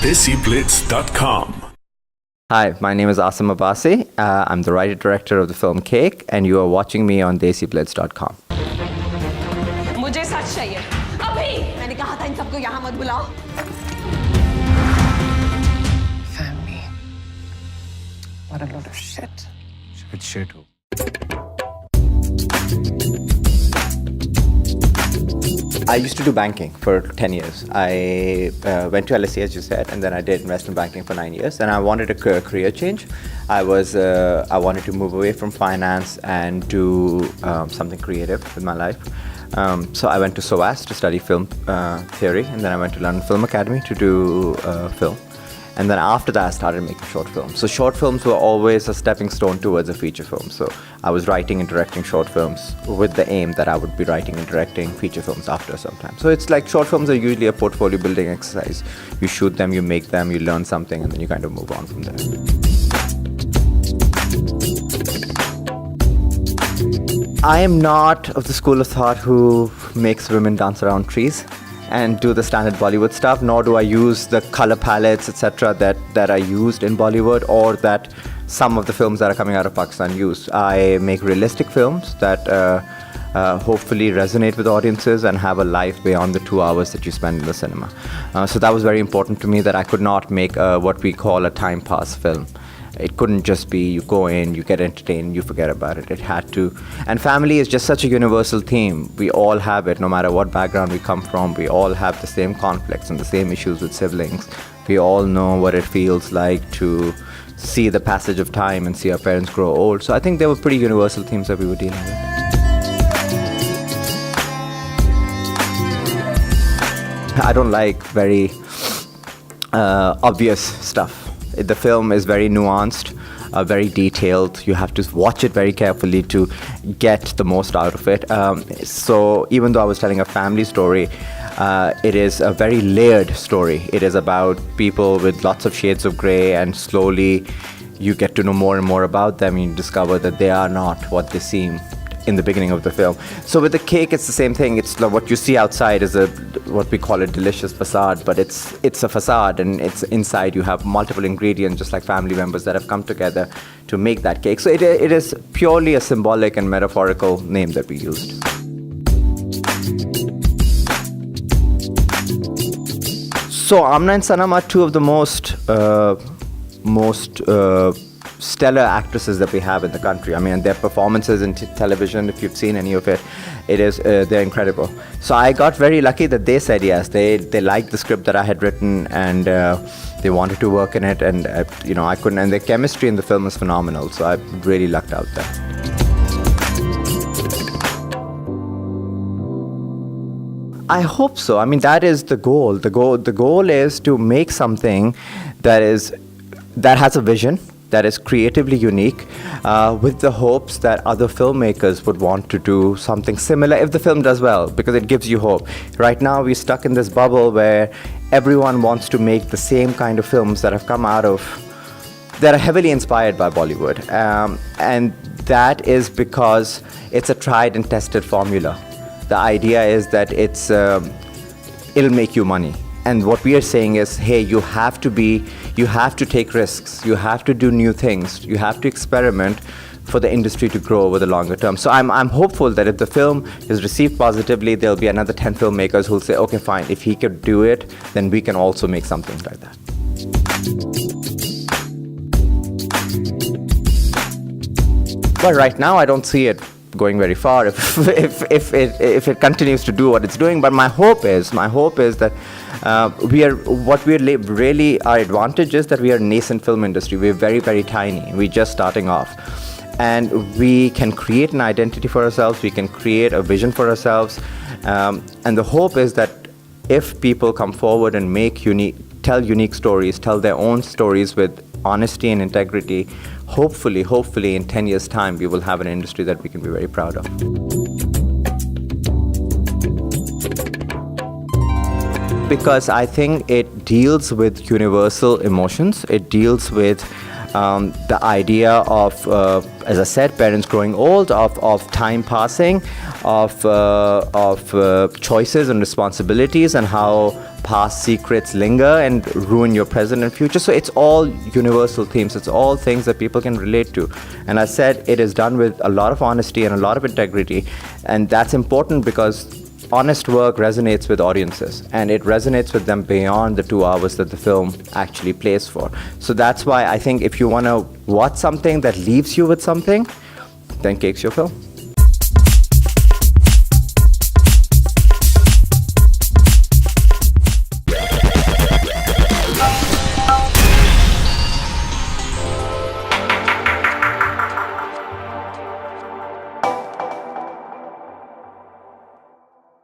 DESIblitz.com. Hi, my name is Asim Abbasi. I'm the writer-director of the film Cake, and you are watching me on DESIblitz.com. मुझे सच चाहिए अभी मैंने कहा था इन सबको यहाँ मत बुलाओ Family. What a load of shit. Shit. I used to do banking for 10 years. I went to LSE, as you said, and then I did investment banking for 9 years. And I wanted a career change. I wanted to move away from finance and do something creative with my life. So I went to SOAS to study film theory, and then I went to London Film Academy to do film. And then after that, I started making short films. So short films were always a stepping stone towards a feature film. So I was writing and directing short films with the aim that I would be writing and directing feature films after some time. So it's like short films are usually a portfolio building exercise. You shoot them, you make them, you learn something, and then you kind of move on from there. I am not of the school of thought who makes women dance around trees and do the standard Bollywood stuff, nor do I use the color palettes, etc., that are used in Bollywood or that some of the films that are coming out of Pakistan use. I make realistic films that hopefully resonate with audiences and have a life beyond the 2 hours that you spend in the cinema. So that was very important to me, that I could not make what we call a time pass film. It couldn't just be you go in, you get entertained, you forget about it. It had to. And family is just such a universal theme. We all have it, no matter what background we come from. We all have the same conflicts and the same issues with siblings. We all know what it feels like to see the passage of time and see our parents grow old. So I think they were pretty universal themes that we were dealing with. I don't like very obvious stuff. The film is very nuanced, very detailed. You have to watch it very carefully to get the most out of it. So even though I was telling a family story, it is a very layered story. It is about people with lots of shades of grey, and slowly you get to know more and more about them, and you discover that they are not what they seem in the beginning of the film. So with the cake, it's the same thing. It's what you see outside is what we call a delicious facade, but it's a facade, and it's inside you have multiple ingredients, just like family members that have come together to make that cake. So it is purely a symbolic and metaphorical name that we used. So Amna and Sanam are two of the most stellar actresses that we have in the country. I mean, their performances in television, if you've seen any of it, they're incredible. So I got very lucky that they said yes. They liked the script that I had written, and they wanted to work in it, and I couldn't. And the chemistry in the film is phenomenal. So I really lucked out there. I hope so. I mean, that is the goal. The goal is to make something that has a vision, that is creatively unique, with the hopes that other filmmakers would want to do something similar if the film does well, because it gives you hope. Right now, we're stuck in this bubble where everyone wants to make the same kind of films that have come out of, that are heavily inspired by Bollywood. And that is because it's a tried and tested formula. The idea is that it'll make you money. And what we are saying is, hey, you have to take risks, you have to do new things, you have to experiment for the industry to grow over the longer term. So I'm hopeful that if the film is received positively, there'll be another 10 filmmakers who'll say, okay, fine, if he could do it, then we can also make something like that. But right now, I don't see it going very far if it continues to do what it's doing. But my hope is that really our advantage is that we are a nascent film industry. We're very, very tiny. We're just starting off, and we can create an identity for ourselves. We can create a vision for ourselves, and the hope is that if people come forward and tell unique stories, tell their own stories with honesty and integrity, hopefully in 10 years' time, we will have an industry that we can be very proud of. Because I think it deals with universal emotions. It deals with the idea of, as I said, parents growing old, of time passing, of choices and responsibilities, and how past secrets linger and ruin your present and future. So it's all universal themes. It's all things that people can relate to. And I said it is done with a lot of honesty and a lot of integrity. And that's important because honest work resonates with audiences, and it resonates with them beyond the 2 hours that the film actually plays for. So that's why I think if you want to watch something that leaves you with something, then Cake's your film.